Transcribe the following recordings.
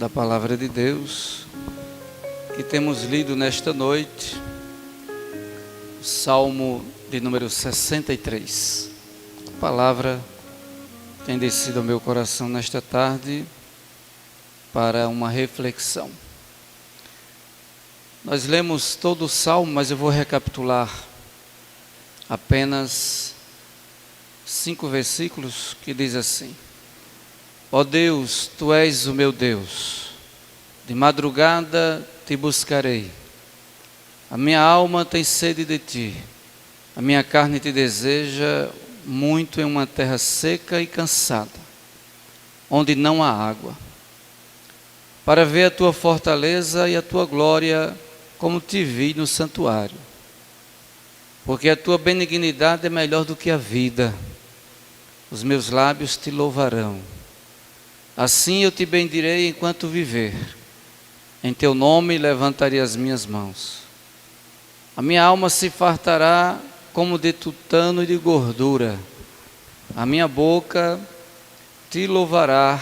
da Palavra de Deus que temos lido nesta noite, o Salmo de número 63. A palavra tem descido ao meu coração nesta tarde para uma reflexão. Nós lemos todo o Salmo, mas eu vou recapitular apenas 5 versículos que diz assim: Ó Deus, Tu és o meu Deus, de madrugada Te buscarei. A minha alma tem sede de Ti, a minha carne Te deseja muito em uma terra seca e cansada, onde não há água, para ver a Tua fortaleza e a Tua glória, como Te vi no santuário. Porque a Tua benignidade é melhor do que a vida, os meus lábios Te louvarão. Assim eu Te bendirei enquanto viver, em Teu nome levantarei as minhas mãos. A minha alma se fartará como de tutano e de gordura, a minha boca Te louvará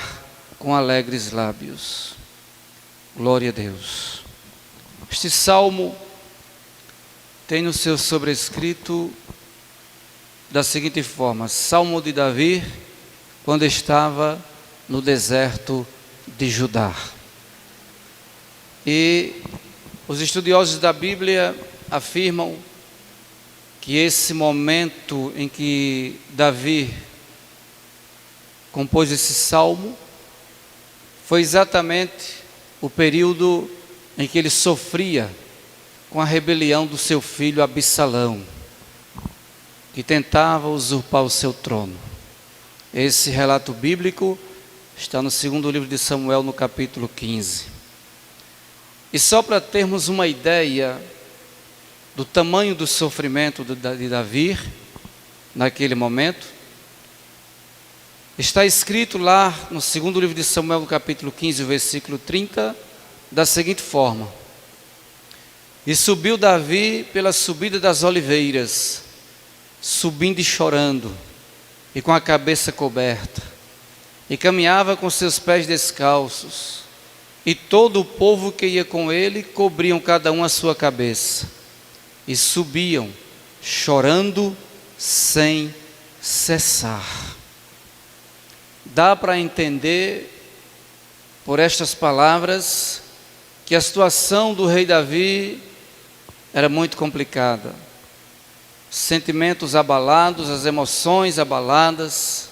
com alegres lábios. Glória a Deus. Este salmo tem no seu sobrescrito da seguinte forma: Salmo de Davi, quando estava no deserto de Judá. E os estudiosos da Bíblia afirmam que esse momento em que Davi compôs esse salmo foi exatamente o período em que ele sofria com a rebelião do seu filho Absalão, que tentava usurpar o seu trono. Esse relato bíblico está no segundo livro de Samuel, no capítulo 15. E só para termos uma ideia do tamanho do sofrimento de Davi, naquele momento, está escrito lá no segundo livro de Samuel, no capítulo 15, versículo 30, da seguinte forma: E subiu Davi pela subida das oliveiras, subindo e chorando, e com a cabeça coberta, e caminhava com seus pés descalços, e todo o povo que ia com ele cobriam cada um a sua cabeça, e subiam chorando sem cessar. Dá para entender por estas palavras que a situação do rei Davi era muito complicada. Sentimentos abalados, as emoções abaladas,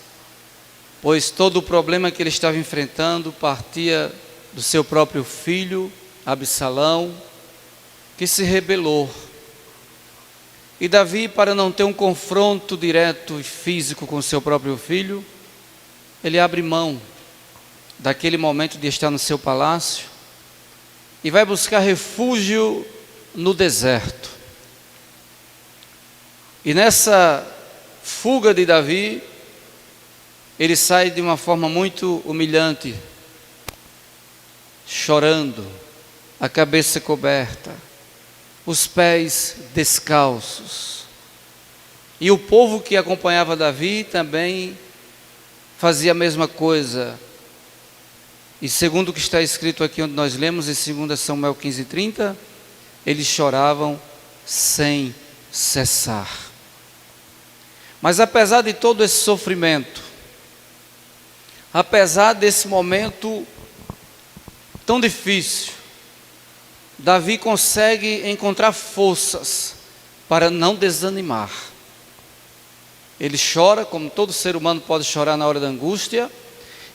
pois todo o problema que ele estava enfrentando partia do seu próprio filho, Absalão, que se rebelou. E Davi, para não ter um confronto direto e físico com seu próprio filho, ele abre mão daquele momento de estar no seu palácio e vai buscar refúgio no deserto. E nessa fuga de Davi, ele sai de uma forma muito humilhante, chorando, a cabeça coberta, os pés descalços. E o povo que acompanhava Davi também fazia a mesma coisa. E segundo o que está escrito aqui onde nós lemos, em 2 Samuel 15:30, eles choravam sem cessar. Mas apesar de todo esse sofrimento, apesar desse momento tão difícil, Davi consegue encontrar forças para não desanimar. Ele chora, como todo ser humano pode chorar na hora da angústia.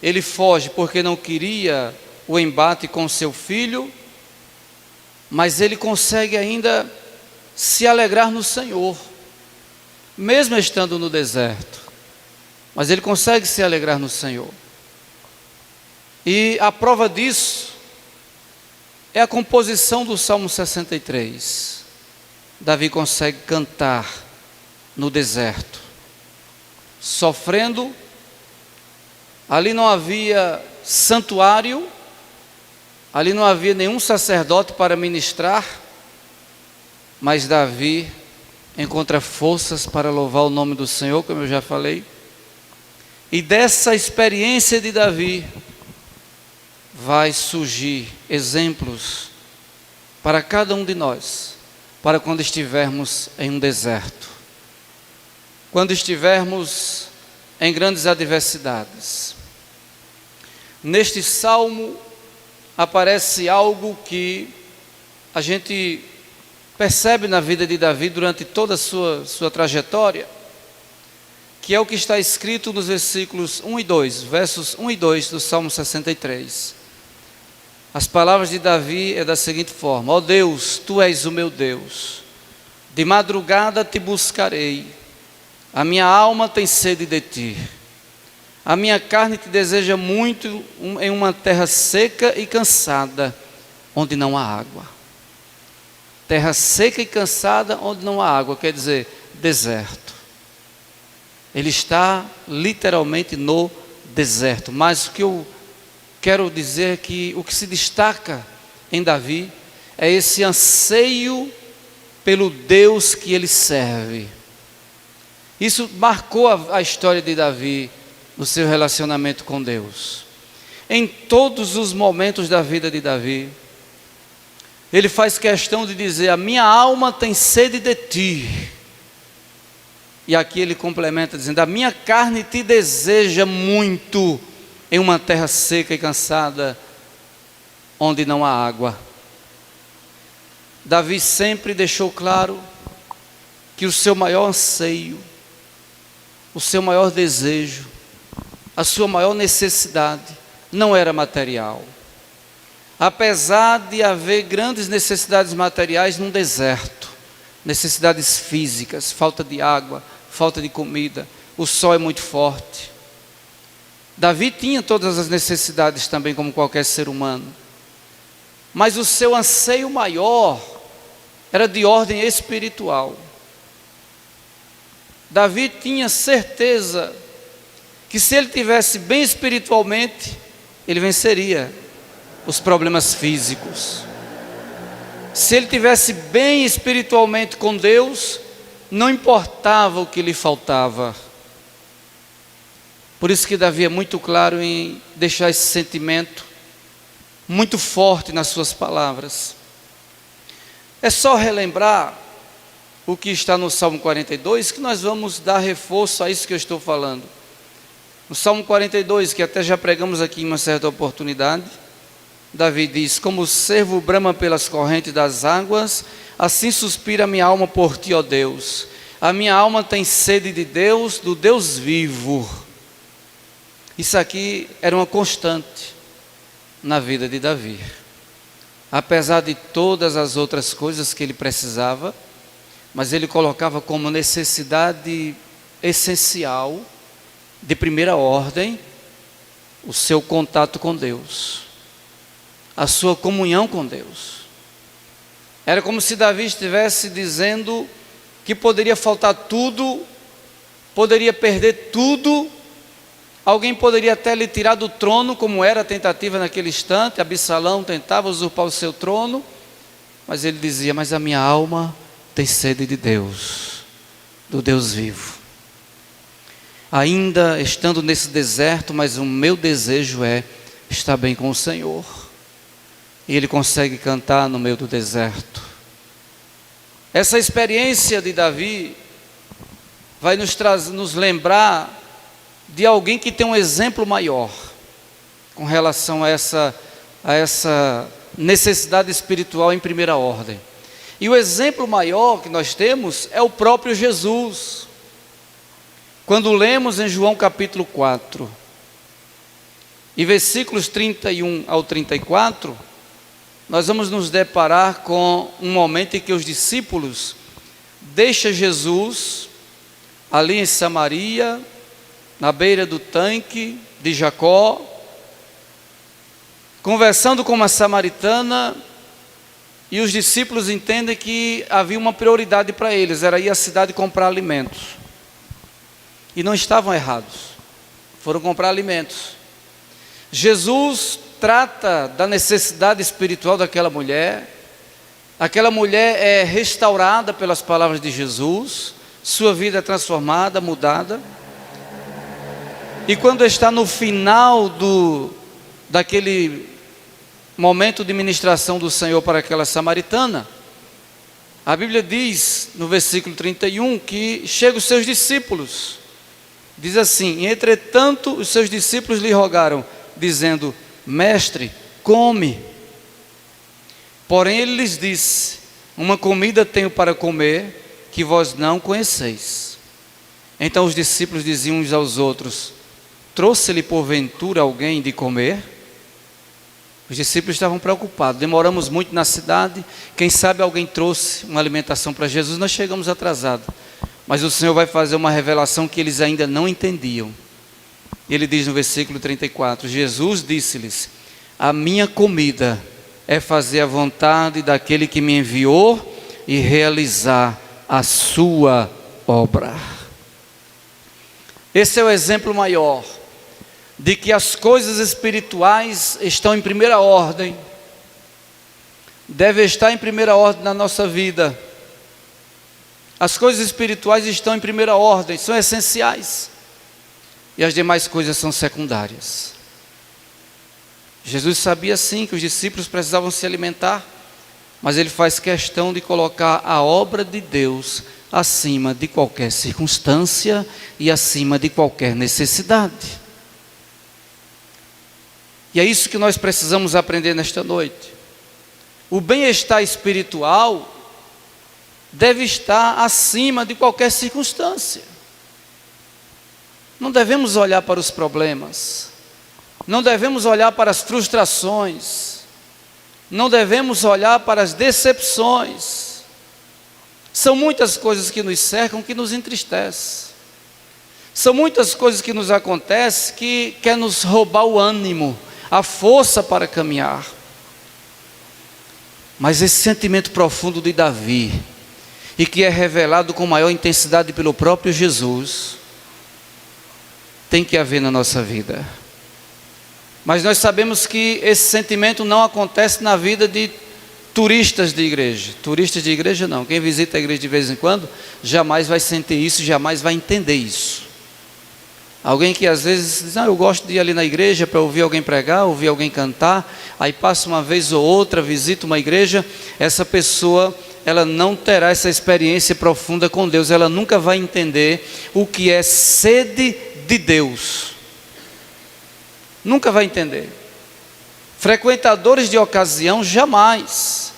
Ele foge porque não queria o embate com seu filho, mas ele consegue ainda se alegrar no Senhor, mesmo estando no deserto. Mas ele consegue se alegrar no Senhor. E a prova disso é a composição do Salmo 63. Davi consegue cantar no deserto, sofrendo. Ali não havia santuário, ali não havia nenhum sacerdote para ministrar, mas Davi encontra forças para louvar o nome do Senhor, como eu já falei. E dessa experiência de Davi, vai surgir exemplos para cada um de nós, para quando estivermos em um deserto, quando estivermos em grandes adversidades. Neste salmo aparece algo que a gente percebe na vida de Davi durante toda a sua trajetória, que é o que está escrito nos versículos 1 e 2, versos 1 e 2 do Salmo 63. As palavras de Davi é da seguinte forma: ó Deus, Tu és o meu Deus, de madrugada te buscarei, a minha alma tem sede de Ti, a minha carne te deseja muito em uma terra seca e cansada, onde não há água. Terra seca e cansada, onde não há água, quer dizer, deserto. Ele está literalmente no deserto. Mas o que eu quero dizer é que o que se destaca em Davi é esse anseio pelo Deus que ele serve. Isso marcou a história de Davi no seu relacionamento com Deus. Em todos os momentos da vida de Davi, ele faz questão de dizer: a minha alma tem sede de Ti. E aqui ele complementa dizendo: a minha carne te deseja muito em uma terra seca e cansada, onde não há água. Davi sempre deixou claro que o seu maior anseio, o seu maior desejo, a sua maior necessidade não era material. Apesar de haver grandes necessidades materiais num deserto, necessidades físicas, falta de água, falta de comida, o sol é muito forte. Davi tinha todas as necessidades também, como qualquer ser humano. Mas o seu anseio maior era de ordem espiritual. Davi tinha certeza que se ele tivesse bem espiritualmente, ele venceria os problemas físicos. Se ele tivesse bem espiritualmente com Deus, não importava o que lhe faltava. Por isso que Davi é muito claro em deixar esse sentimento muito forte nas suas palavras. É só relembrar o que está no Salmo 42, que nós vamos dar reforço a isso que eu estou falando. No Salmo 42, que até já pregamos aqui em uma certa oportunidade, Davi diz: como o cervo brama pelas correntes das águas, assim suspira a minha alma por Ti, ó Deus. A minha alma tem sede de Deus, do Deus vivo. Isso aqui era uma constante na vida de Davi. Apesar de todas as outras coisas que ele precisava, mas ele colocava como necessidade essencial, de primeira ordem, o seu contato com Deus, a sua comunhão com Deus. Era como se Davi estivesse dizendo que poderia faltar tudo, poderia perder tudo, alguém poderia até lhe tirar do trono, como era a tentativa naquele instante. Absalão tentava usurpar o seu trono, mas ele dizia: mas a minha alma tem sede de Deus, do Deus vivo. Ainda estando nesse deserto, mas o meu desejo é estar bem com o Senhor. E ele consegue cantar no meio do deserto. Essa experiência de Davi vai nos lembrar de alguém que tem um exemplo maior com relação a essa necessidade espiritual em primeira ordem. E o exemplo maior que nós temos é o próprio Jesus. Quando lemos em João capítulo 4, e versículos 31 ao 34, nós vamos nos deparar com um momento em que os discípulos deixam Jesus ali em Samaria, na beira do tanque de Jacó, conversando com uma samaritana, e os discípulos entendem que havia uma prioridade para eles, era ir à cidade comprar alimentos. E não estavam errados, foram comprar alimentos. Jesus trata da necessidade espiritual daquela mulher. Aquela mulher é restaurada pelas palavras de Jesus, sua vida é transformada, mudada. E quando está no final daquele momento de ministração do Senhor para aquela samaritana, a Bíblia diz no versículo 31 que chegam os seus discípulos. Diz assim: entretanto os seus discípulos lhe rogaram, dizendo: mestre, come. Porém ele lhes disse: uma comida tenho para comer que vós não conheceis. Então os discípulos diziam uns aos outros: trouxe-lhe porventura alguém de comer? Os discípulos estavam preocupados. Demoramos muito na cidade, quem sabe alguém trouxe uma alimentação para Jesus, nós chegamos atrasados. Mas o Senhor vai fazer uma revelação que eles ainda não entendiam. Ele diz no versículo 34, Jesus disse-lhes: a minha comida é fazer a vontade daquele que me enviou e realizar a sua obra. Esse é o exemplo maior de que as coisas espirituais estão em primeira ordem, deve estar em primeira ordem na nossa vida. As coisas espirituais estão em primeira ordem, são essenciais, e as demais coisas são secundárias. Jesus sabia sim que os discípulos precisavam se alimentar, mas ele faz questão de colocar a obra de Deus acima de qualquer circunstância e acima de qualquer necessidade. E é isso que nós precisamos aprender nesta noite. O bem-estar espiritual deve estar acima de qualquer circunstância. Não devemos olhar para os problemas, não devemos olhar para as frustrações, não devemos olhar para as decepções. São muitas coisas que nos cercam que nos entristecem. São muitas coisas que nos acontecem que quer nos roubar o ânimo, a força para caminhar. Mas esse sentimento profundo de Davi, e que é revelado com maior intensidade pelo próprio Jesus, tem que haver na nossa vida. Mas nós sabemos que esse sentimento não acontece na vida de turistas de igreja. Turistas de igreja não, quem visita a igreja de vez em quando jamais vai sentir isso, jamais vai entender isso. Alguém que às vezes diz: eu gosto de ir ali na igreja para ouvir alguém pregar, ouvir alguém cantar, aí passa uma vez ou outra, visita uma igreja, essa pessoa, ela não terá essa experiência profunda com Deus, ela nunca vai entender o que é sede de Deus, nunca vai entender. Frequentadores de ocasião jamais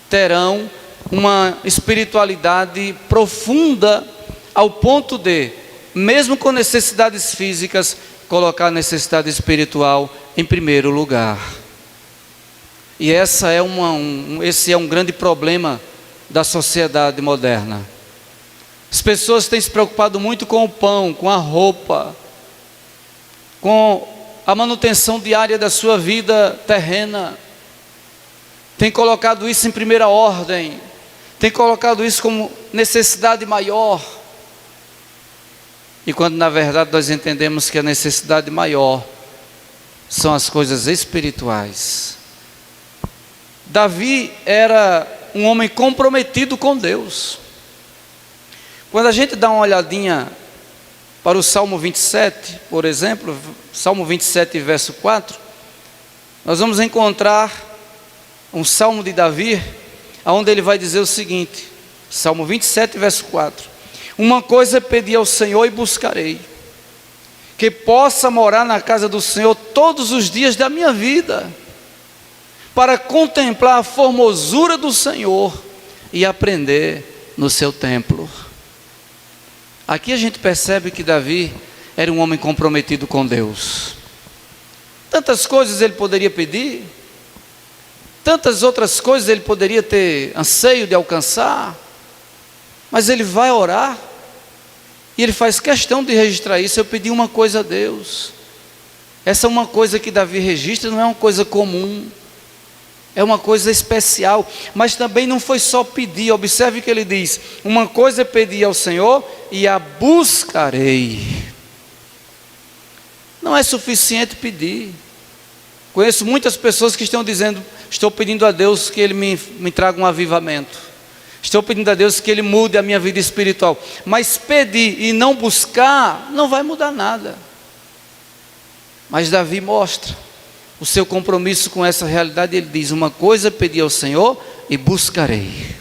terão uma espiritualidade profunda ao ponto de, mesmo com necessidades físicas, colocar a necessidade espiritual em primeiro lugar. E esse é um grande problema da sociedade moderna. As pessoas têm se preocupado muito com o pão, com a roupa, com a manutenção diária da sua vida terrena. Tem colocado isso em primeira ordem, tem colocado isso como necessidade maior. E quando na verdade nós entendemos que a necessidade maior são as coisas espirituais. Davi era um homem comprometido com Deus. Quando a gente dá uma olhadinha para o Salmo 27, por exemplo, Salmo 27, verso 4, nós vamos encontrar um Salmo de Davi, onde ele vai dizer o seguinte, Salmo 27, verso 4: uma coisa pedi ao Senhor e buscarei, que possa morar na casa do Senhor todos os dias da minha vida, para contemplar a formosura do Senhor e aprender no seu templo. Aqui a gente percebe que Davi era um homem comprometido com Deus. Tantas coisas ele poderia pedir, tantas outras coisas ele poderia ter anseio de alcançar, mas ele vai orar, e ele faz questão de registrar isso. Eu pedi uma coisa a Deus. Essa é uma coisa que Davi registra, não é uma coisa comum, é uma coisa especial. Mas também não foi só pedir. Observe que ele diz: uma coisa é pedir ao Senhor e a buscarei. Não é suficiente pedir. Conheço muitas pessoas que estão dizendo: estou pedindo a Deus que Ele me traga um avivamento, estou pedindo a Deus que Ele mude a minha vida espiritual. Mas pedir e não buscar não vai mudar nada. Mas Davi mostra o seu compromisso com essa realidade, ele diz: uma coisa pedi ao Senhor e buscarei.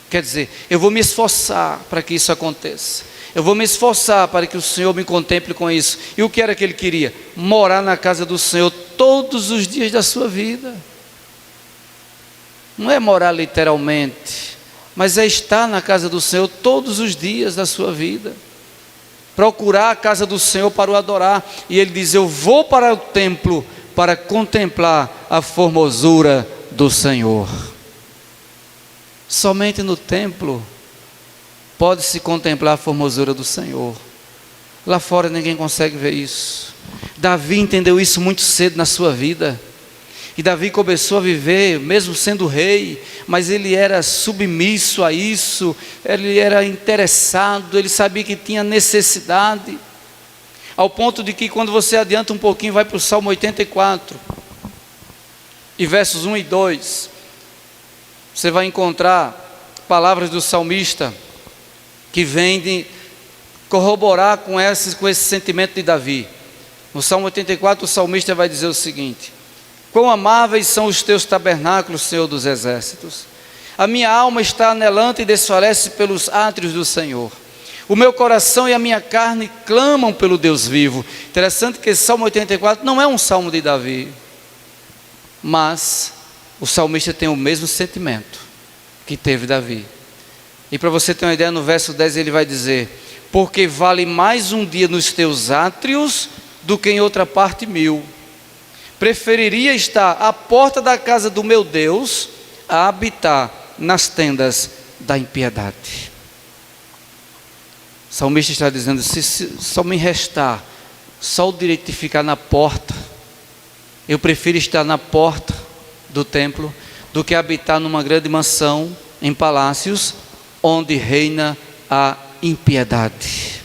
Quer dizer, eu vou me esforçar para que isso aconteça. Eu vou me esforçar para que o Senhor me contemple com isso. E o que era que ele queria? Morar na casa do Senhor todos os dias da sua vida. Não é morar literalmente, mas é estar na casa do Senhor todos os dias da sua vida. Procurar a casa do Senhor para o adorar. E ele diz: eu vou para o templo para contemplar a formosura do Senhor. Somente no templo pode-se contemplar a formosura do Senhor. Lá fora ninguém consegue ver isso. Davi entendeu isso muito cedo na sua vida. E Davi começou a viver, mesmo sendo rei, mas ele era submisso a isso, ele era interessado, ele sabia que tinha necessidade, ao ponto de que quando você adianta um pouquinho, vai para o Salmo 84, e versos 1 e 2, você vai encontrar palavras do salmista, que vêm de corroborar com esse sentimento de Davi. No Salmo 84, o salmista vai dizer o seguinte: quão amáveis são os teus tabernáculos, Senhor dos exércitos. A minha alma está anelante e desfalece pelos átrios do Senhor. O meu coração e a minha carne clamam pelo Deus vivo. Interessante que esse Salmo 84 não é um salmo de Davi, mas o salmista tem o mesmo sentimento que teve Davi. E para você ter uma ideia, no verso 10 ele vai dizer: porque vale mais um dia nos teus átrios do que em outra parte 1000. Preferiria estar à porta da casa do meu Deus a habitar nas tendas da impiedade. O salmista está dizendo: se só me restar só o direito de ficar na porta, eu prefiro estar na porta do templo do que habitar numa grande mansão, em palácios, onde reina a impiedade.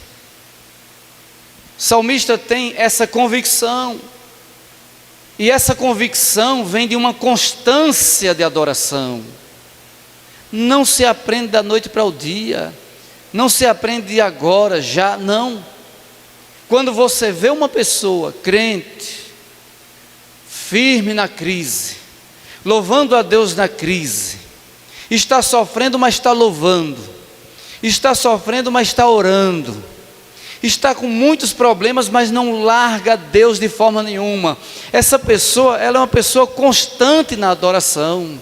O salmista tem essa convicção. E essa convicção vem de uma constância de adoração. Não se aprende da noite para o dia. Não se aprende de agora, já, não. Quando você vê uma pessoa crente, firme na crise, louvando a Deus na crise, está sofrendo, mas está louvando, está sofrendo, mas está orando, está com muitos problemas, mas não larga Deus de forma nenhuma. Essa pessoa, ela é uma pessoa constante na adoração.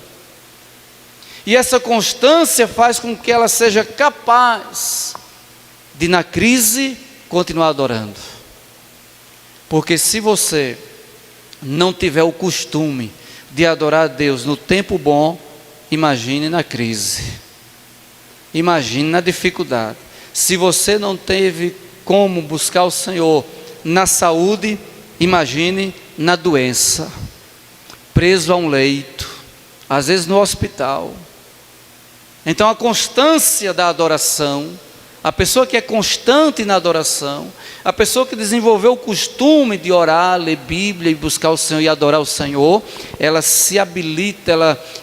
E essa constância faz com que ela seja capaz de, na crise, continuar adorando. Porque se você não tiver o costume de adorar a Deus no tempo bom, imagine na crise. Imagine na dificuldade. Se você não teve como buscar o Senhor na saúde, imagine na doença, preso a um leito, às vezes no hospital. Então a constância da adoração, a pessoa que é constante na adoração, a pessoa que desenvolveu o costume de orar, ler Bíblia e buscar o Senhor e adorar o Senhor, ela se habilita,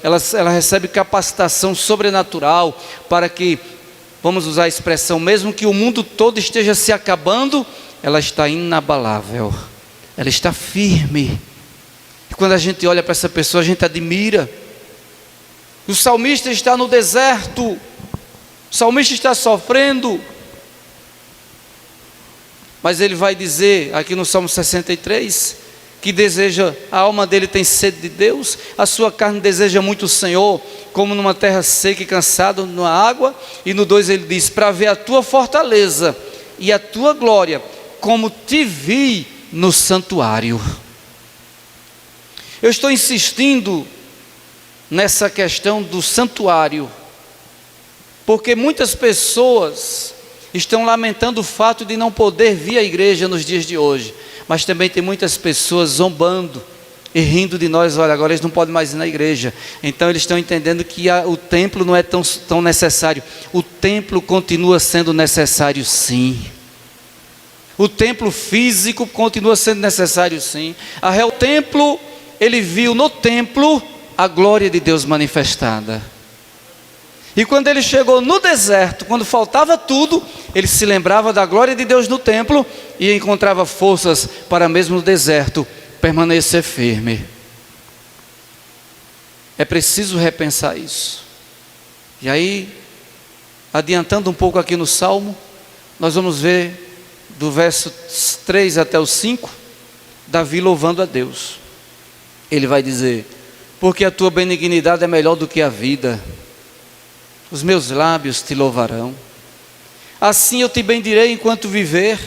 ela recebe capacitação sobrenatural para que, vamos usar a expressão, mesmo que o mundo todo esteja se acabando, ela está inabalável, ela está firme. E quando a gente olha para essa pessoa, a gente admira. O salmista está no deserto, o salmista está sofrendo, mas ele vai dizer aqui no Salmo 63, que deseja, a alma dele tem sede de Deus, a sua carne deseja muito o Senhor, como numa terra seca e cansada, numa água. E no 2 ele diz: para ver a tua fortaleza e a tua glória, como te vi no santuário. Eu estou insistindo nessa questão do santuário, porque muitas pessoas estão lamentando o fato de não poder vir à igreja nos dias de hoje, mas também tem muitas pessoas zombando e rindo de nós. Olha, agora eles não podem mais ir na igreja. Então eles estão entendendo que o templo não é tão necessário. O templo continua sendo necessário, sim. O templo físico continua sendo necessário, sim. O templo, ele viu no templo a glória de Deus manifestada. E quando ele chegou no deserto, quando faltava tudo, ele se lembrava da glória de Deus no templo e encontrava forças para mesmo no deserto permanecer firme. É preciso repensar isso. E aí, adiantando um pouco aqui no Salmo, nós vamos ver do verso 3 até o 5, Davi louvando a Deus. Ele vai dizer: porque a tua benignidade é melhor do que a vida, os meus lábios te louvarão. Assim eu te bendirei enquanto viver,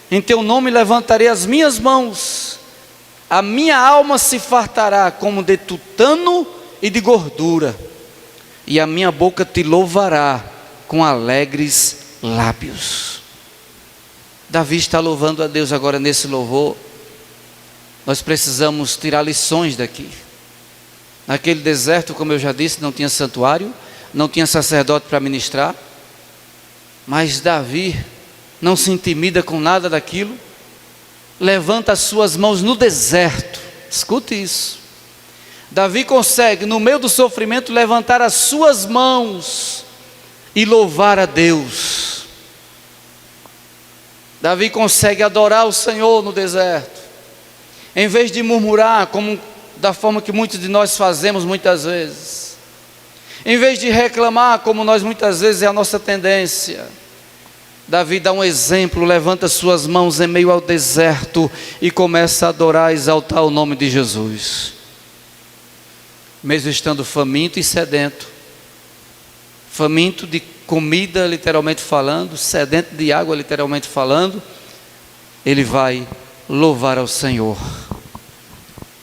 em teu nome levantarei as minhas mãos. A minha alma se fartará como de tutano e de gordura, e a minha boca te louvará com alegres lábios. Davi está louvando a Deus agora nesse louvor. Nós precisamos tirar lições daqui. Naquele deserto, como eu já disse, não tinha santuário, não tinha sacerdote para ministrar, mas Davi não se intimida com nada daquilo, levanta as suas mãos no deserto. Escute isso. Davi consegue, no meio do sofrimento, levantar as suas mãos e louvar a Deus. Davi consegue adorar o Senhor no deserto, em vez de murmurar, como da forma que muitos de nós fazemos muitas vezes, em vez de reclamar, como nós muitas vezes é a nossa tendência. Davi dá um exemplo, levanta suas mãos em meio ao deserto e começa a adorar, exaltar o nome de Jesus. Mesmo estando faminto e sedento, faminto de comida literalmente falando, sedento de água literalmente falando, ele vai louvar ao Senhor.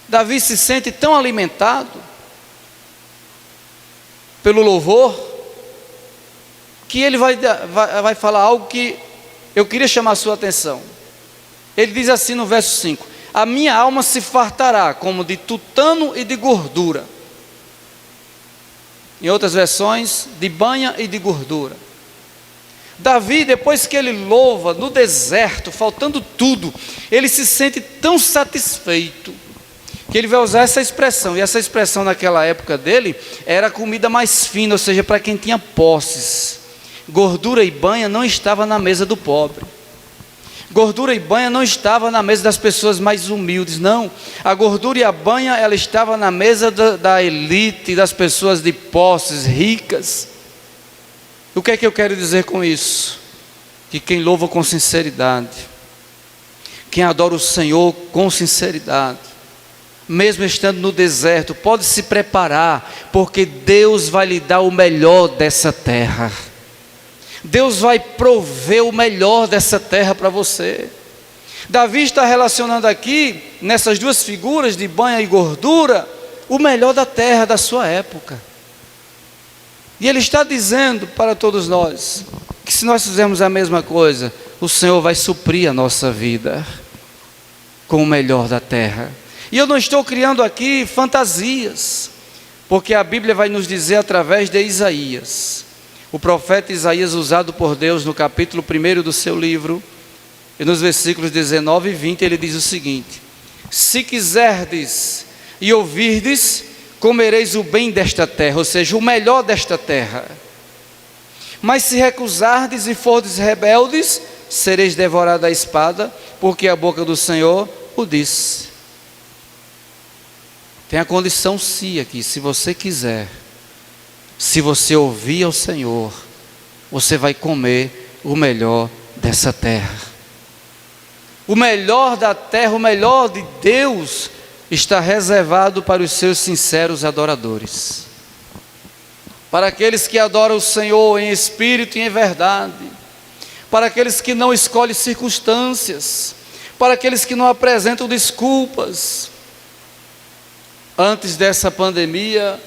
Davi se sente tão alimentado pelo louvor, que ele vai falar algo que eu queria chamar a sua atenção. Ele diz assim no verso 5: a minha alma se fartará como de tutano e de gordura. Em outras versões, de banha e de gordura. Davi, depois que ele louva no deserto, faltando tudo, ele se sente tão satisfeito, que ele vai usar essa expressão. E essa expressão naquela época dele era a comida mais fina, ou seja, para quem tinha posses. Gordura e banha não estava na mesa do pobre. Gordura e banha não estava na mesa das pessoas mais humildes, não. A gordura e a banha, ela estava na mesa da elite, das pessoas de posses, ricas. O que é que eu quero dizer com isso? Que quem louva com sinceridade, quem adora o Senhor com sinceridade, mesmo estando no deserto, pode se preparar, porque Deus vai lhe dar o melhor dessa terra. Deus vai prover o melhor dessa terra para você. Davi está relacionando aqui, nessas duas figuras de banha e gordura, o melhor da terra da sua época. E ele está dizendo para todos nós, que se nós fizermos a mesma coisa, o Senhor vai suprir a nossa vida com o melhor da terra. E eu não estou criando aqui fantasias, porque a Bíblia vai nos dizer através de Isaías. O profeta Isaías, usado por Deus no capítulo 1 do seu livro, e nos versículos 19 e 20, ele diz o seguinte: se quiserdes e ouvirdes, comereis o bem desta terra, ou seja, o melhor desta terra. Mas se recusardes e fordes rebeldes, sereis devorados à espada, porque a boca do Senhor o disse. Tem a condição se aqui, se você quiser. Se você ouvir ao Senhor, você vai comer o melhor dessa terra. O melhor da terra, o melhor de Deus, está reservado para os seus sinceros adoradores. Para aqueles que adoram o Senhor em espírito e em verdade. Para aqueles que não escolhem circunstâncias. Para aqueles que não apresentam desculpas. Antes dessa pandemia,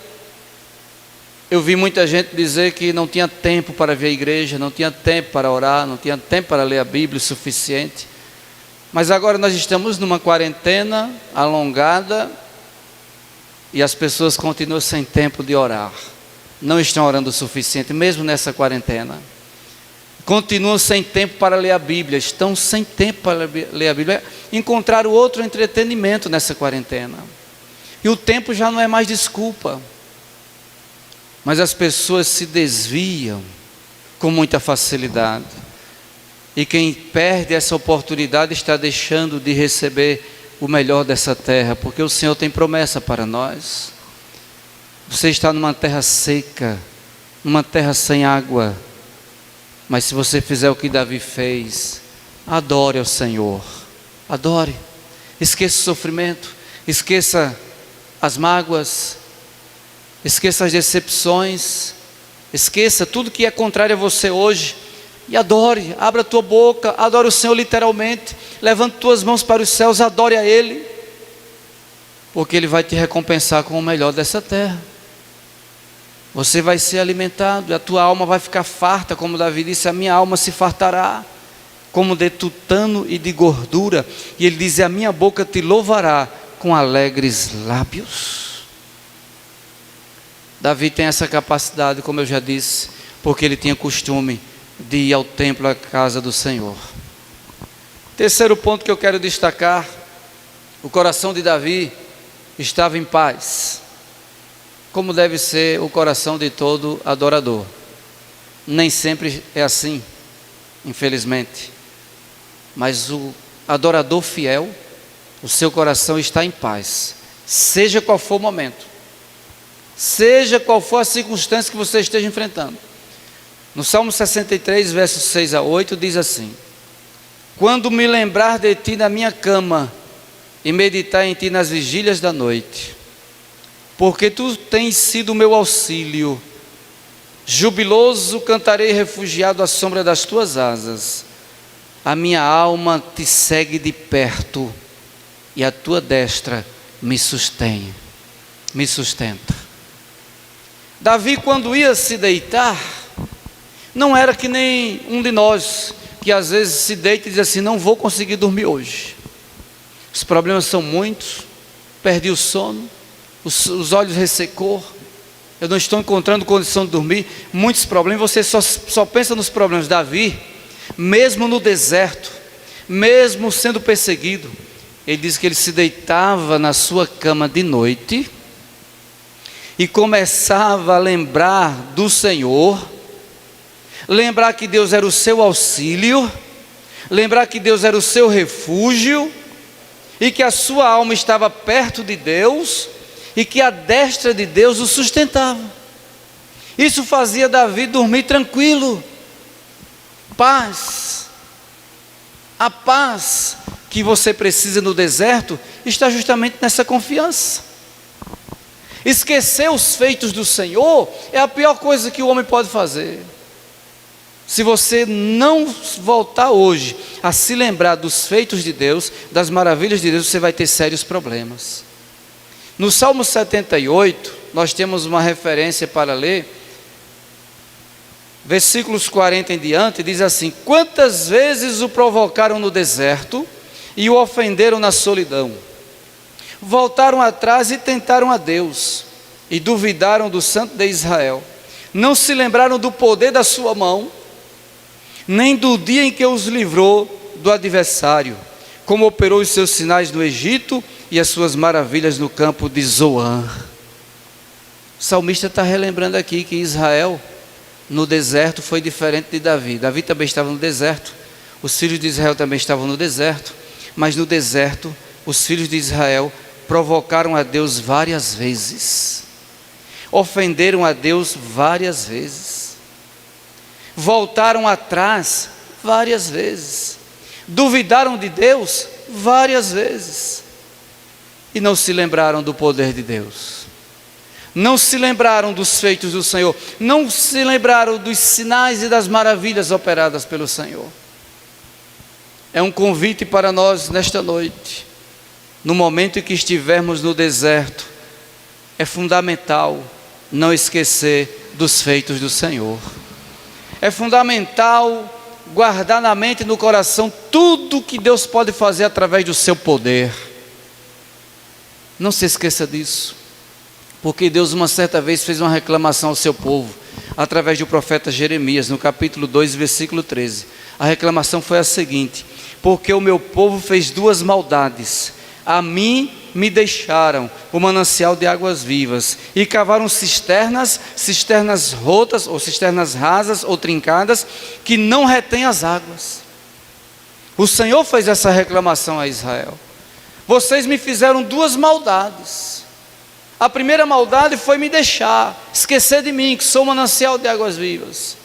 eu vi muita gente dizer que não tinha tempo para vir à igreja, não tinha tempo para orar, não tinha tempo para ler a Bíblia o suficiente. Mas agora nós estamos numa quarentena alongada e as pessoas continuam sem tempo de orar. Não estão orando o suficiente, mesmo nessa quarentena. Continuam sem tempo para ler a Bíblia, estão sem tempo para ler a Bíblia. Encontraram outro entretenimento nessa quarentena. E o tempo já não é mais desculpa. Mas as pessoas se desviam com muita facilidade. E quem perde essa oportunidade está deixando de receber o melhor dessa terra, porque o Senhor tem promessa para nós. Você está numa terra seca, numa terra sem água, mas se você fizer o que Davi fez, adore ao Senhor, adore, esqueça o sofrimento, esqueça as mágoas, esqueça as decepções, esqueça tudo que é contrário a você hoje, e adore, abra a tua boca, adore o Senhor literalmente, levante tuas mãos para os céus, adore a Ele, porque Ele vai te recompensar com o melhor dessa terra. Você vai ser alimentado, e a tua alma vai ficar farta, como Davi disse, a minha alma se fartará, como de tutano e de gordura, e ele diz, a minha boca te louvará com alegres lábios. Davi tem essa capacidade, como eu já disse, porque ele tinha costume de ir ao templo, à casa do Senhor. Terceiro ponto que eu quero destacar, o coração de Davi estava em paz, como deve ser o coração de todo adorador. Nem sempre é assim, infelizmente, mas o adorador fiel, o seu coração está em paz, seja qual for o momento, seja qual for a circunstância que você esteja enfrentando. No Salmo 63, versos 6 a 8, diz assim: quando me lembrar de ti na minha cama, e meditar em ti nas vigílias da noite, porque tu tens sido o meu auxílio, jubiloso cantarei refugiado à sombra das tuas asas, a minha alma te segue de perto, e a tua destra me sustenta. Davi, quando ia se deitar, não era que nem um de nós, que às vezes se deita e diz assim, não vou conseguir dormir hoje, os problemas são muitos, perdi o sono, os olhos ressecou, eu não estou encontrando condição de dormir, muitos problemas, você só pensa nos problemas. Davi, mesmo no deserto, mesmo sendo perseguido, ele diz que ele se deitava na sua cama de noite, e começava a lembrar do Senhor, lembrar que Deus era o seu auxílio, lembrar que Deus era o seu refúgio, e que a sua alma estava perto de Deus, e que a destra de Deus o sustentava. Isso fazia Davi dormir tranquilo, paz. A paz que você precisa no deserto está justamente nessa confiança. Esquecer os feitos do Senhor é a pior coisa que o homem pode fazer. Se você não voltar hoje a se lembrar dos feitos de Deus, das maravilhas de Deus, você vai ter sérios problemas. No Salmo 78, nós temos uma referência para ler, versículos 40 em diante, diz assim: quantas vezes o provocaram no deserto e o ofenderam na solidão, voltaram atrás e tentaram a Deus, e duvidaram do Santo de Israel, não se lembraram do poder da sua mão, nem do dia em que os livrou do adversário, como operou os seus sinais no Egito e as suas maravilhas no campo de Zoan. O salmista está relembrando aqui que Israel no deserto foi diferente de Davi. Davi também estava no deserto, os filhos de Israel também estavam no deserto, mas no deserto os filhos de Israel provocaram a Deus várias vezes, ofenderam a Deus várias vezes, voltaram atrás várias vezes, duvidaram de Deus várias vezes, e não se lembraram do poder de Deus, não se lembraram dos feitos do Senhor, não se lembraram dos sinais e das maravilhas operadas pelo Senhor. É um convite para nós nesta noite, no momento em que estivermos no deserto, é fundamental não esquecer dos feitos do Senhor. É fundamental guardar na mente e no coração tudo que Deus pode fazer através do seu poder. Não se esqueça disso, porque Deus uma certa vez fez uma reclamação ao seu povo, através do profeta Jeremias, no capítulo 2, versículo 13. A reclamação foi a seguinte: porque o meu povo fez duas maldades, a mim me deixaram o manancial de águas vivas, e cavaram cisternas rotas, ou cisternas rasas ou trincadas, que não retêm as águas. O Senhor fez essa reclamação a Israel. Vocês me fizeram duas maldades. A primeira maldade foi me deixar, esquecer de mim, que sou um manancial de águas vivas.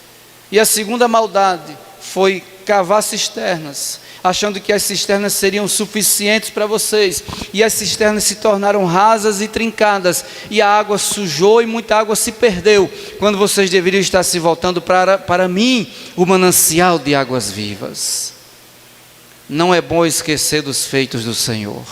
E a segunda maldade foi cavar cisternas, achando que as cisternas seriam suficientes para vocês. E as cisternas se tornaram rasas e trincadas, e a água sujou e muita água se perdeu, quando vocês deveriam estar se voltando para mim, o manancial de águas vivas. Não é bom esquecer dos feitos do Senhor.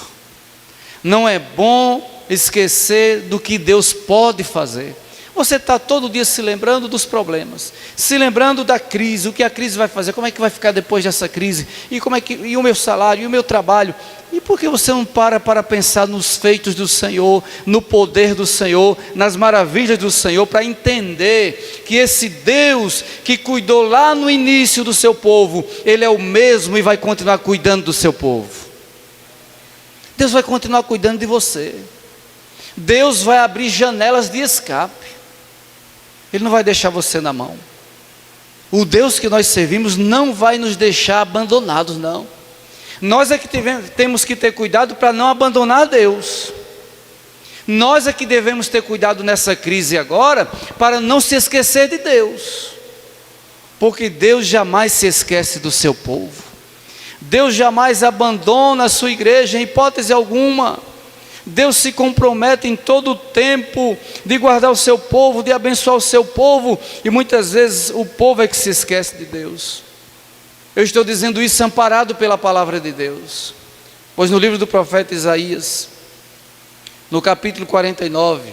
Não é bom esquecer do que Deus pode fazer. Você está todo dia se lembrando dos problemas, se lembrando da crise, o que a crise vai fazer, como é que vai ficar depois dessa crise, e o meu salário, e o meu trabalho. E por que você não para pensar nos feitos do Senhor, no poder do Senhor, nas maravilhas do Senhor, para entender que esse Deus que cuidou lá no início do seu povo, Ele é o mesmo e vai continuar cuidando do seu povo. Deus vai continuar cuidando de você. Deus vai abrir janelas de escape. Ele não vai deixar você na mão. O Deus que nós servimos não vai nos deixar abandonados, não. Nós é que temos que ter cuidado para não abandonar Deus. Nós é que devemos ter cuidado nessa crise agora, para não se esquecer de Deus. Porque Deus jamais se esquece do seu povo. Deus jamais abandona a sua igreja em hipótese alguma. Deus se compromete em todo o tempo de guardar o seu povo, de abençoar o seu povo, e muitas vezes o povo é que se esquece de Deus. Eu estou dizendo isso amparado pela palavra de Deus, pois no livro do profeta Isaías, no capítulo 49,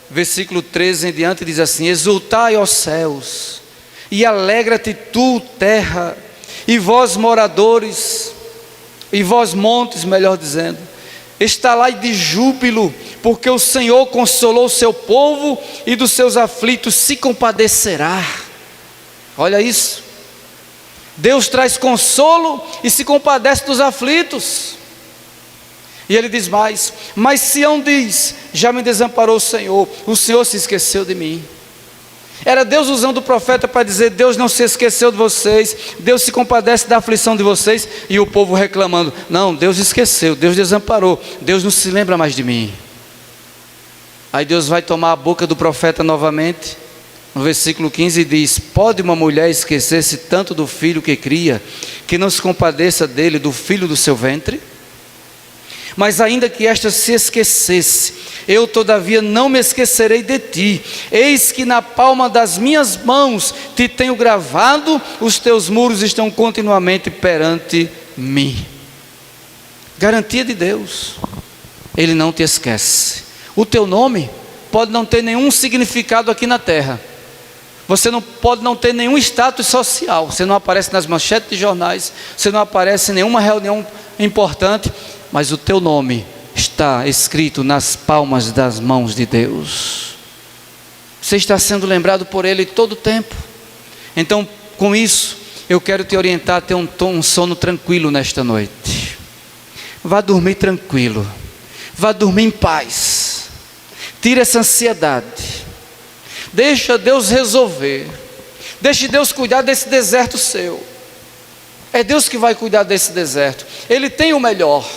versículo 13 em diante, diz assim: exultai, ó céus, e alegra-te tu, terra, e vós moradores, e vós montes, melhor dizendo, estalai de júbilo, porque o Senhor consolou o seu povo, e dos seus aflitos se compadecerá. Olha isso, Deus traz consolo e se compadece dos aflitos. E ele diz mais: mas Sião diz, já me desamparou o Senhor se esqueceu de mim. Era Deus usando o profeta para dizer: Deus não se esqueceu de vocês, Deus se compadece da aflição de vocês. E o povo reclamando: não, Deus esqueceu, Deus desamparou, Deus não se lembra mais de mim. Aí Deus vai tomar a boca do profeta novamente, no versículo 15, e diz: pode uma mulher esquecer-se tanto do filho que cria, que não se compadeça dele, do filho do seu ventre? Mas ainda que esta se esquecesse, eu todavia não me esquecerei de ti. Eis que na palma das minhas mãos te tenho gravado, os teus muros estão continuamente perante mim. Garantia de Deus, Ele não te esquece. O teu nome pode não ter nenhum significado aqui na terra. Você pode não ter nenhum status social. Você não aparece nas manchetes de jornais, você não aparece em nenhuma reunião importante, mas o teu nome está escrito nas palmas das mãos de Deus. Você está sendo lembrado por Ele todo o tempo. Então, com isso, eu quero te orientar a ter um sono tranquilo nesta noite. Vá dormir tranquilo, vá dormir em paz. Tira essa ansiedade, deixa Deus resolver, deixe Deus cuidar desse deserto seu. É Deus que vai cuidar desse deserto, Ele tem o melhor.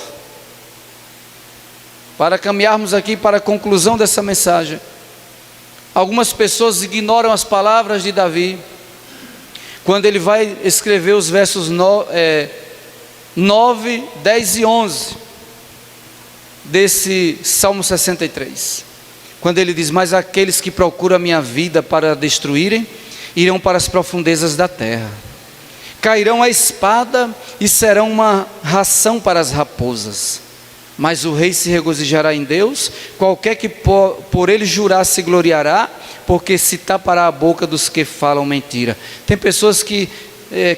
Para caminharmos aqui para a conclusão dessa mensagem, algumas pessoas ignoram as palavras de Davi, quando ele vai escrever os versos 9, 10 e 11, desse Salmo 63, quando ele diz: mas aqueles que procuram a minha vida para destruírem, irão para as profundezas da terra, cairão a espada e serão uma ração para as raposas. Mas o rei se regozijará em Deus, qualquer que por ele jurar se gloriará, porque se tapará a boca dos que falam mentira. Tem pessoas que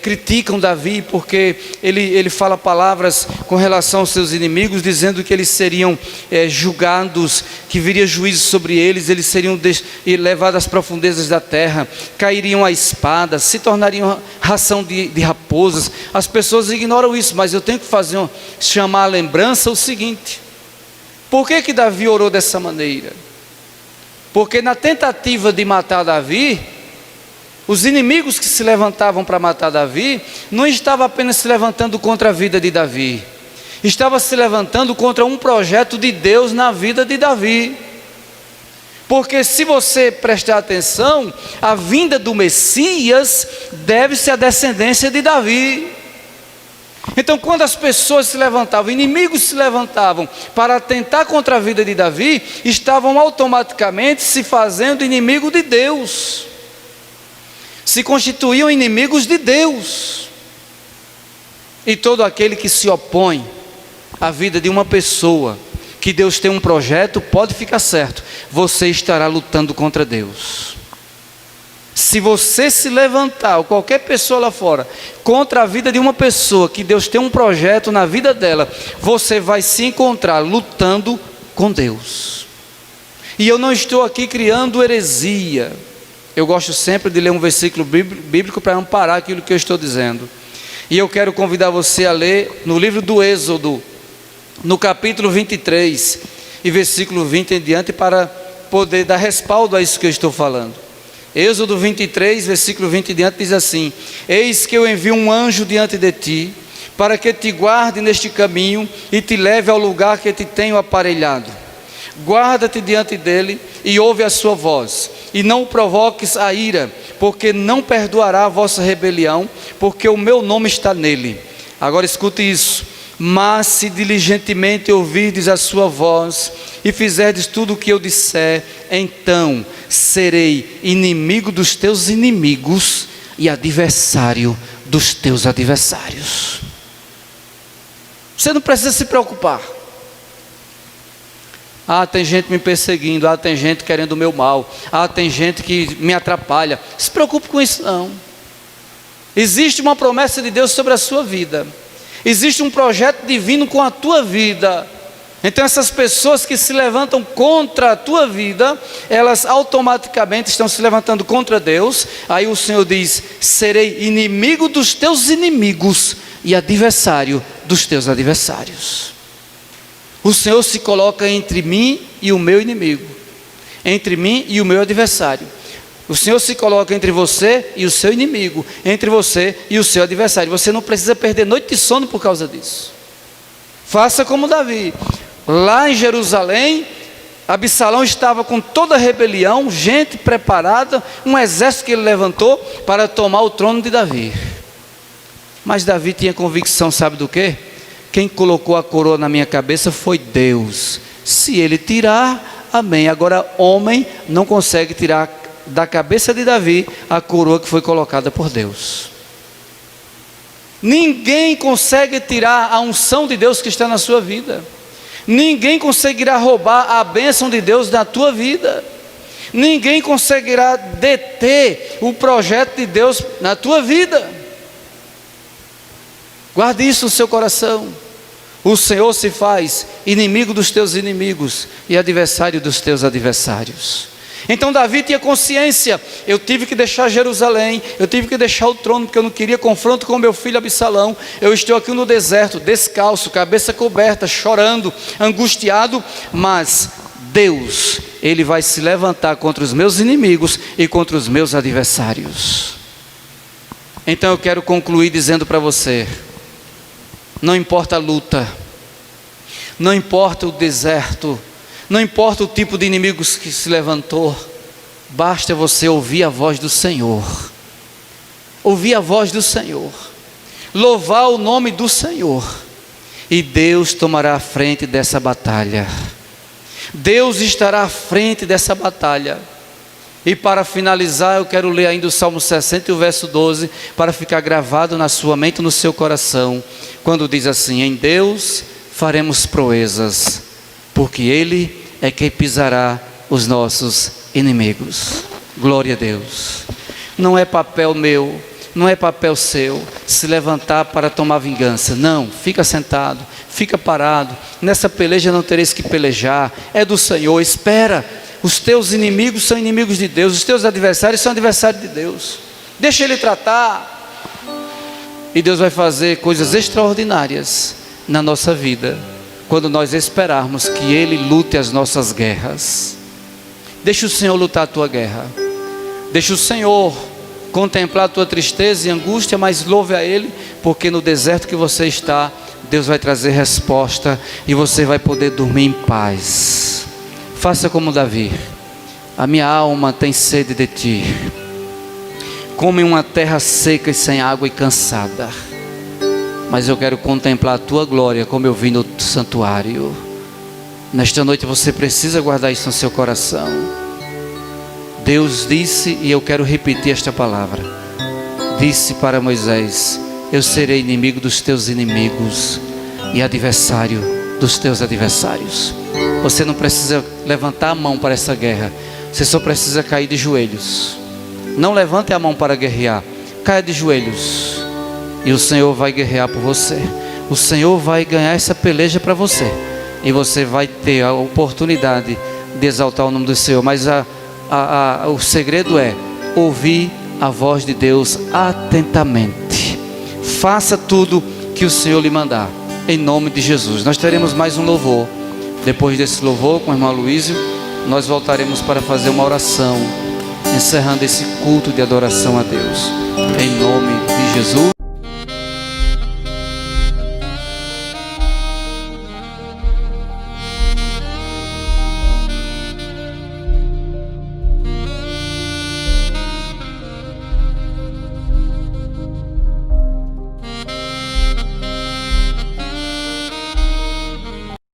criticam Davi porque ele fala palavras com relação aos seus inimigos, dizendo que eles seriam julgados, que viria juízo sobre eles, eles seriam levados às profundezas da terra, cairiam à espada, se tornariam ração de raposas. As pessoas ignoram isso, mas eu tenho que chamar a lembrança o seguinte: por que Davi orou dessa maneira? Porque na tentativa de matar Davi, os inimigos que se levantavam para matar Davi, não estavam apenas se levantando contra a vida de Davi, estava se levantando contra um projeto de Deus na vida de Davi. Porque se você prestar atenção, a vinda do Messias deve-se à descendência de Davi. Então, quando as pessoas se levantavam, inimigos se levantavam para atentar contra a vida de Davi, estavam automaticamente se fazendo inimigo de Deus, se constituíam inimigos de Deus. E todo aquele que se opõe à vida de uma pessoa, que Deus tem um projeto, pode ficar certo, você estará lutando contra Deus. Se você se levantar, ou qualquer pessoa lá fora, contra a vida de uma pessoa, que Deus tem um projeto na vida dela, você vai se encontrar lutando com Deus. E eu não estou aqui criando heresia. Eu gosto sempre de ler um versículo bíblico para amparar aquilo que eu estou dizendo. E eu quero convidar você a ler no livro do Êxodo, no capítulo 23, e versículo 20 em diante, para poder dar respaldo a isso que eu estou falando. Êxodo 23, versículo 20 em diante, diz assim: eis que eu envio um anjo diante de ti, para que te guarde neste caminho, e te leve ao lugar que te tenho aparelhado. Guarda-te diante dele, e ouve a sua voz, e não o provoques a ira, porque não perdoará a vossa rebelião, porque o meu nome está nele. Agora escute isso: mas se diligentemente ouvirdes a sua voz, e fizerdes tudo o que eu disser, então serei inimigo dos teus inimigos, e adversário dos teus adversários. Você não precisa se preocupar. Ah, tem gente me perseguindo, ah, tem gente querendo o meu mal, ah, tem gente que me atrapalha. Não se preocupe com isso não. Existe uma promessa de Deus sobre a sua vida. Existe um projeto divino com a tua vida. Então essas pessoas que se levantam contra a tua vida, elas automaticamente estão se levantando contra Deus. Aí o Senhor diz: serei inimigo dos teus inimigos e adversário dos teus adversários. O Senhor se coloca entre mim e o meu inimigo, entre mim e o meu adversário. O Senhor se coloca entre você e o seu inimigo, entre você e o seu adversário. Você não precisa perder noite de sono por causa disso. Faça como Davi. Lá em Jerusalém, Absalão estava com toda a rebelião, gente preparada, um exército que ele levantou para tomar o trono de Davi. Mas Davi tinha convicção, sabe do quê? Quem colocou a coroa na minha cabeça foi Deus. Se ele tirar, amém. Agora, homem não consegue tirar da cabeça de Davi a coroa que foi colocada por Deus. Ninguém consegue tirar a unção de Deus que está na sua vida. Ninguém conseguirá roubar a bênção de Deus da tua vida. Ninguém conseguirá deter o projeto de Deus na tua vida. Guarde isso no seu coração. O Senhor se faz inimigo dos teus inimigos e adversário dos teus adversários. Então Davi tinha consciência: eu tive que deixar Jerusalém, eu tive que deixar o trono, porque eu não queria confronto com meu filho Absalão. Eu estou aqui no deserto, descalço, cabeça coberta, chorando, angustiado, mas Deus, Ele vai se levantar contra os meus inimigos e contra os meus adversários. Então eu quero concluir dizendo para você: não importa a luta, não importa o deserto, não importa o tipo de inimigos que se levantou, basta você ouvir a voz do Senhor, ouvir a voz do Senhor, louvar o nome do Senhor, e Deus tomará a frente dessa batalha. Deus estará à frente dessa batalha. E para finalizar, eu quero ler ainda o Salmo 60 e o verso 12, para ficar gravado na sua mente e no seu coração, quando diz assim: em Deus faremos proezas, porque Ele é quem pisará os nossos inimigos. Glória a Deus. Não é papel meu, não é papel seu se levantar para tomar vingança. Não, fica sentado, fica parado. Nessa peleja não tereis que pelejar, é do Senhor. Espera. Os teus inimigos são inimigos de Deus, os teus adversários são adversários de Deus. Deixa Ele tratar, e Deus vai fazer coisas extraordinárias na nossa vida, quando nós esperarmos que Ele lute as nossas guerras. Deixa o Senhor lutar a tua guerra, deixa o Senhor contemplar a tua tristeza e angústia, mas louve a Ele, porque no deserto que você está, Deus vai trazer resposta e você vai poder dormir em paz. Faça como Davi: a minha alma tem sede de ti, como em uma terra seca e sem água e cansada, mas eu quero contemplar a tua glória como eu vi no santuário. Nesta noite você precisa guardar isso no seu coração. Deus disse, e eu quero repetir esta palavra, disse para Moisés: eu serei inimigo dos teus inimigos e adversário dos teus adversários. Você não precisa levantar a mão para essa guerra, você só precisa cair de joelhos. Não levante a mão para guerrear, caia de joelhos e o Senhor vai guerrear por você. O Senhor vai ganhar essa peleja para você e você vai ter a oportunidade de exaltar o nome do Senhor. Mas o segredo é ouvir a voz de Deus atentamente. Faça tudo que o Senhor lhe mandar, em nome de Jesus. Nós teremos mais um louvor. Depois desse louvor com o irmão Luísio, nós voltaremos para fazer uma oração, encerrando esse culto de adoração a Deus, em nome de Jesus.